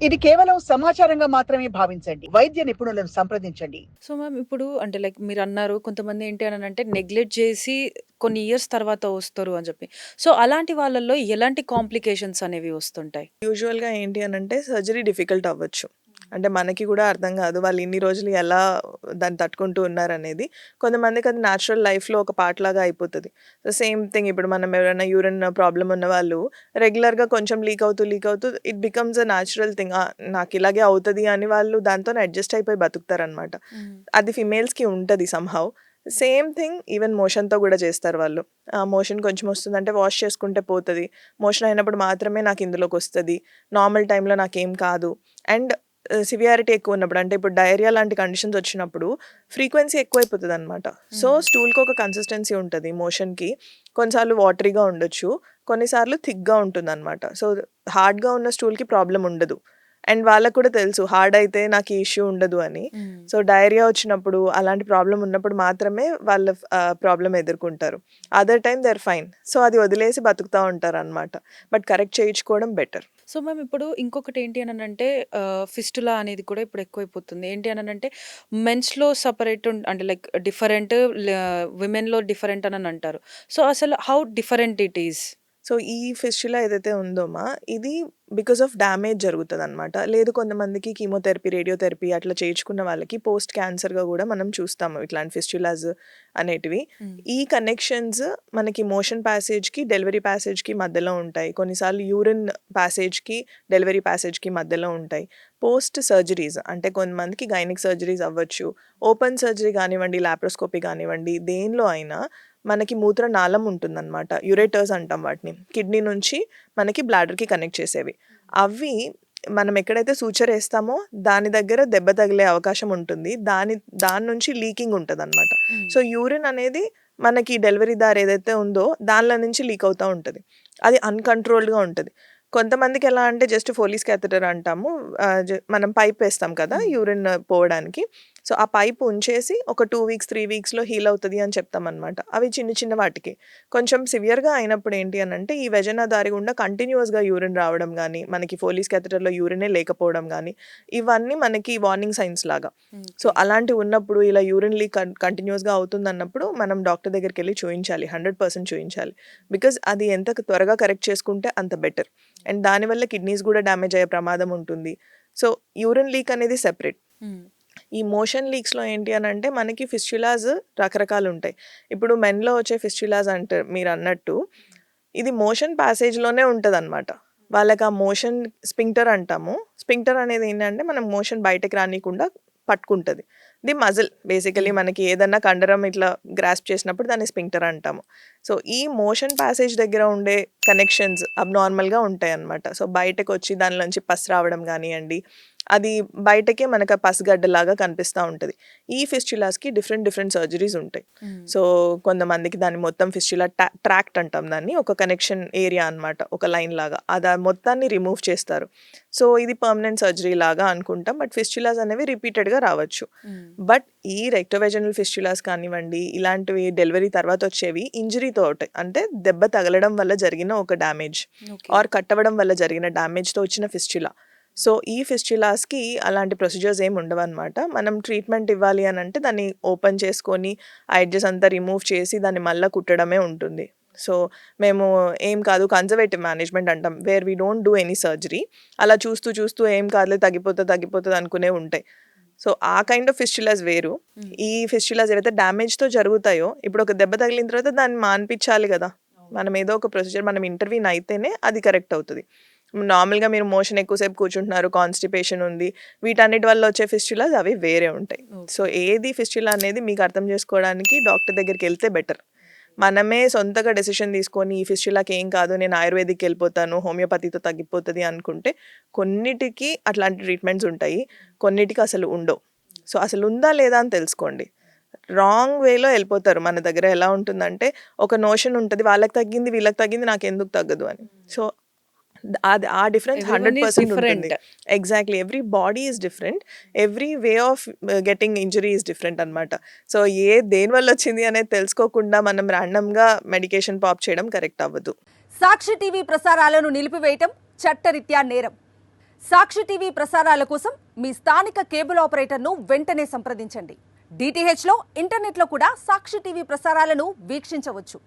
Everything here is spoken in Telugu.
ఇది కేవలం సమాచారంగా మాత్రమే భావించండి. వైద్య నిపుణులను సంప్రదించండి. సో, మ్యామ్ ఇప్పుడు అంటే లైక్ మీరన్నారు కొంతమంది ఏంటి అనంటే నెగ్లెక్ట్ చేసి కొన్ని ఇయర్స్ తర్వాత వస్తారు అని చెప్పి. సో, అలాంటి వాళ్ళలో ఎలాంటి కాంప్లికేషన్స్ అనేవి వస్తుంటాయి? యూజువల్‌గా ఏంటి అనంటే సర్జరీ డిఫికల్ట్ అవ్వచ్చు. అంటే మనకి గూడా అర్థం గాదు. వాళ్ళు ఇన్ని రోజులు ఎలా దాన్ని తట్టుకుంటూ ఉన్నారనేది. కొంతమందికి అది న్యాచురల్ లైఫ్‌లో ఒక పార్ట్ లాగా అయిపోతది. సేమ్ థింగ్ ఇప్పుడు మనం ఎవరైనా యూరిన్ ప్రాబ్లమ్ ఉన్నవాళ్ళు రెగ్యులర్‌గా కొంచెం లీక్ అవుతూ it becomes a natural thing. నాకు ఇలాగే అవుతది అని వాళ్ళు దాంతోనే అడ్జస్ట్ అయిపోయి బతుకుతారనమాట. హ్మ్. అది ఫీమేల్స్‌కి ఉంటది సమ్‌హౌ. సేమ్ థింగ్ ఈవెన్ మోషన్‌తో గూడా చేస్తారు వాళ్ళు. మోషన్ కొంచెం వస్తుందంటే వాష్ చేసుకుంటే పోతది. మోషన్ అయినప్పుడు మాత్రమే నాకు ఇందులోకొస్తది. నార్మల్ టైమ్‌లో నాకేం కాదు. అండ్ సివియారిటీ ఎక్కువున్నప్పుడు అంటే ఇప్పుడు డయేరియా లాంటి కండిషన్స్ వచ్చినప్పుడు ఫ్రీక్వెన్సీ ఎక్కువైపోతదనమాట. సో, హ్మ్. స్టూల్‌కి ఒక కన్సిస్టెన్సీ ఉంటది మోషన్‌కి. కొన్నిసార్లు వాటరీగా ఉండొచ్చు. కొన్నిసార్లు థిక్‌గా ఉంటుందనమాట. సో, హార్డ్‌గా ఉన్న స్టూల్‌కి ప్రాబ్లమ్ ఉండదు. అండ్ వాళ్ళకి కూడా తెలుసు హార్డ్ అయితే నాకు ఈ ఇష్యూ ఉండదు అని. హ్మ్. సో, డయేరియా వచ్చినప్పుడు అలాంటి ప్రాబ్లమ్ ఉన్నప్పుడు మాత్రమే వాళ్ళు ప్రాబ్లమ్ ఎదుర్కొంటారు. Other time they are fine. So, అది వదిలేసి బతుకుతా ఉంటారనమాట. బట్ కరెక్ట్ చేయించుకోవడం బెటర్. సో, మ్యామ్ ఇప్పుడు ఇంకొకటి ఏంటి అనంటే ఫిస్టులా అనేది కూడా ఇప్పుడు ఎక్కువైపోతుంది. ఏంటి అనంటే మెన్స్‌లో సెపరేట్ అంటే లైక్ డిఫరెంట్ విమెన్‌లో డిఫరెంట్ అని అంటారు. సో, అసలు how different it is? So, ఈ ఫిస్టులా ఏదైతే ఉందో ఇది బికాస్ ఆఫ్ డ్యామేజ్ జరుగుతదనమాట. లేదు కొంతమందికి కీమోథెరపీ, రేడియోథెరపీ అట్లా చేయించుకున్న వాళ్ళకి పోస్ట్ క్యాన్సర్‌గా గూడా మనం చూస్తాము ఇట్లాంటి ఫిస్టులాస్ అనేటివి. హ్మ్. ఈ కనెక్షన్స్ మనకి మోషన్ ప్యాసేజ్‌కి, డెలివరీ ప్యాసేజ్‌కి మధ్యలో ఉంటాయి. కొన్నిసార్లు యూరిన్ ప్యాసేజ్‌కి, డెలివరీ ప్యాసేజ్‌కి మధ్యలో ఉంటాయి. పోస్ట్ సర్జరీస్ అంటే కొంతమందికి గైనిక్ సర్జరీస్ అవ్వచ్చు. ఓపెన్ సర్జరీ గానివ్వండి, లాప్రోస్కోపీ గానివ్వండి దేనిలో అయినా మనకి మూత్రనాళం ఉంటుందనమాట. యురేటర్స్ అంటాం వాటిని. కిడ్నీ నుంచి మనకి బ్లాడర్‌కి కనెక్ట్ చేసేవి. అవి మనం ఎక్కడైతే సూచరేస్తామో దాని దగ్గర దెబ్బ తగిలే అవకాశం ఉంటుంది. దాని నుంచి లీకింగ్ ఉంటదనమాట. హ్మ్. సో, యూరిన్ అనేది మనకి డెలివరీ దారి ఏదైతే ఉందో దానిలో నుంచి లీక్ అవుతా ఉంటది. అది అన్‌కంట్రోల్డ్‌గా ఉంటది. కొంతమందికి ఎలా అంటే జస్ట్ ఫోలీస్ క్యాథెటర్ అంటాము. మనం పైప్ వేస్తాం కదా! హ్మ్. యూరిన్ పోవడానికి. సో, ఆ పైప్ ఉంచేసి ఒక 2 వీక్స్, 3 వీక్స్‌లో హీల్ అవుతది అని చెప్తామనమాట. అవి చిన్న చిన్న వాటికి. కొంచెం సివియర్‌గా అయినప్పుడు ఏంటి అనంటే ఈ వెజైనా దారి గుండా కంటిన్యూయస్‌గా యూరిన్ రావడం గానీ, మనకి ఫోలీస్ క్యాథెటర్‌లో యూరినే లేకపోవడం గానీ, ఇవన్నీ మనకి వార్నింగ్ సైన్స్ లాగా. So, okay. అలాంటివి ఉన్నప్పుడు ఇలా యూరిన్ లీక్ కంటిన్యూయస్‌గా అవుతుందన్నప్పుడు మనం డాక్టర్ దగ్గరికెళ్లి చూయించాలి. 100% చూయించాలి. బికాజ్ అది ఎంత త్వరగా కరెక్ట్ చేసుకుంటే అంత బెటర్. అండ్ దానివల్ల కిడ్నీస్ గూడా డ్యామేజ్ అయ్యే ప్రమాదం ఉంటుంది. సో, యూరిన్ లీక్ అనేది సెపరేట్. హ్మ్. ఈ మోషన్ లీక్స్‌లో ఏంటి అనంటే మనకి ఫిస్టులాస్ రకరకాలుంటాయి. ఇప్పుడు మెన్‌లో వచ్చే ఫిస్టులాస్ అంటే మీరన్నట్టు ఇది మోషన్ ప్యాసేజ్‌లోనే ఉంటదనమాట. వాళ్ళకి ఆ మోషన్ స్పింక్టర్ అంటాము. స్పింక్టర్ అనేది ఏంటంటే మనం మోషన్ బయటకి రానీయకుండా పట్టుకుంటది. ఇది మజిల్ బేసికల్లీ హ్మ్. మనకి ఏదన్నా కండరం ఇట్లా గ్రాస్ప్ చేసినప్పుడు దాన్ని స్పింక్టర్ అంటాము. సో, ఈ మోషన్ ప్యాసేజ్ దగ్గర ఉండే కనెక్షన్స్ అబ్‌నార్మల్‌గా ఉంటాయన్నమాట. సో, బయటకొచ్చి దానిలోంచి పస్ రావడం గానియండి, అది బయటకే మనకు ఆ పసిగడ్డలాగా కనిపిస్తా ఉంటది. ఈ ఫిస్టులాస్‌కి డిఫరెంట్ సర్జరీస్ ఉంటాయి. హ్మ్. సో, కొంతమందికి దాన్ని మొత్తం ఫిస్టులా ట్రాక్ట్ అంటాం దాన్ని. ఒక కనెక్షన్ ఏరియా అనమాట. ఒక లైన్ లాగా. మొత్తాన్ని రిమూవ్ చేస్తారు. సో, ఇది పర్మనెంట్ సర్జరీ లాగా అనుకుంటాం. బట్ ఫిస్టులాస్ అనేవి రిపీటెడ్‌గా రావచ్చు. హ్మ్. బట్ ఈ రెక్టోవెజనల్ ఫిస్టులాస్ కానివ్వండి, ఇలాంటివి డెలివరీ తర్వాత వచ్చేవి ఇంజురీతో అవుతాయి. అంటే దెబ్బ తగలడం వల్ల జరిగిన ఒక డ్యామేజ్ ఓకే. ఆర్ కట్ అవ్వడం వల్ల జరిగిన డ్యామేజ్‌తో వచ్చిన ఫిస్టులా. సో, ఈ ఫిస్టులాస్‌కి అలాంటి ప్రొసీజర్స్ ఏమి ఉండవనమాట. మనం ట్రీట్మెంట్ ఇవ్వాలి అనంటే దాన్ని ఓపెన్ చేసుకొని, ఆ ఎడ్జెస్ అంతా రిమూవ్ చేసి దాన్ని మళ్ళా కుట్టడమే ఉంటుంది. సో, మేము ఏం కాదు కన్జర్వేటివ్ మేనేజ్‌మెంట్ అంటాం. Where we don't do any surgery. అలా చూస్తూ ఏం కాదులే తగ్గిపోతది అనుకునేవి ఉంటాయి. సో, ఆ కైండ్ ఆఫ్ ఫిస్టులాస్ వేరు. హ్మ్. ఈ ఫిస్టులాస్ ఏవైతే డ్యామేజ్‌తో జరుగుతాయో, ఇప్పుడు ఒక దెబ్బ తగిలిన తర్వాత దాన్ని మాన్పించాలి గదా! మనం ఏదో ఒక ప్రొసీజర్ మనం ఇంటర్వీన్ అయితేనే అది కరెక్ట్ అవుతది. నార్మల్‌గా మీరు మోషన్ ఎక్కువ సేపు కూర్చుంటున్నారు, కాన్‌స్టిపేషన్ ఉంది. వీటన్నిటి వల్ల వచ్చే ఫిస్టులాస్ అవి వేరే ఉంటాయి. So, okay. ఏది ఫిస్టులా అనేది మీకు అర్థం చేసుకోవడానికి డాక్టర్ దగ్గరికెళ్తే బెటర్. మనమే సొంతగా డెసిషన్ తీసుకొని ఈ ఫిస్టులాకి ఏం కాదు నేను ఆయుర్వేదిక్‌కెళ్ళిపోతాను, హోమియోపతితో తగ్గిపోతది అనుకుంటే కొన్నిటికి అట్లాంటి ట్రీట్మెంట్స్ ఉంటాయి. కొన్నిటికి అసలు ఉండవు. సో, అసలుందా లేదా అని తెలుసుకోండి. రాంగ్ వేలో ఎళ్ళిపోతారు. మన దగ్గర ఎలా ఉంటుందంటే ఒక నోషన్ ఉంటది. వాళ్ళకి తగ్గింది, వీళ్ళకి తగ్గింది నాకెందుకు తగ్గదు అని. సో, ఆ డిఫరెన్స్ ఎవ్రీవన్ ఈస్ 100% ఉంటుంది. Different. Exactly. Every body is different. Every way of getting injury is different అనమాట. సో, దేనివల్లొచ్చింది అనేది తెలుసుకోకుండా మనం ర్యాండమ్‌గా మెడికేషన్ పాప్ చేయడం కరెక్ట్ అవ్వదు. సాక్షి టీవీ ప్రసారాలను నిలిపివేయటం చట్టరీత్యా నేరం. సాక్షి టీవీ ప్రసారాల కోసం మీ స్థానిక కేబుల్ ఆపరేటర్ను వెంటనే సంప్రదించండి. DTHలో ఇంటర్నెట్లో కూడా సాక్షి టీవీ ప్రసారాలను వీక్షించవచ్చు.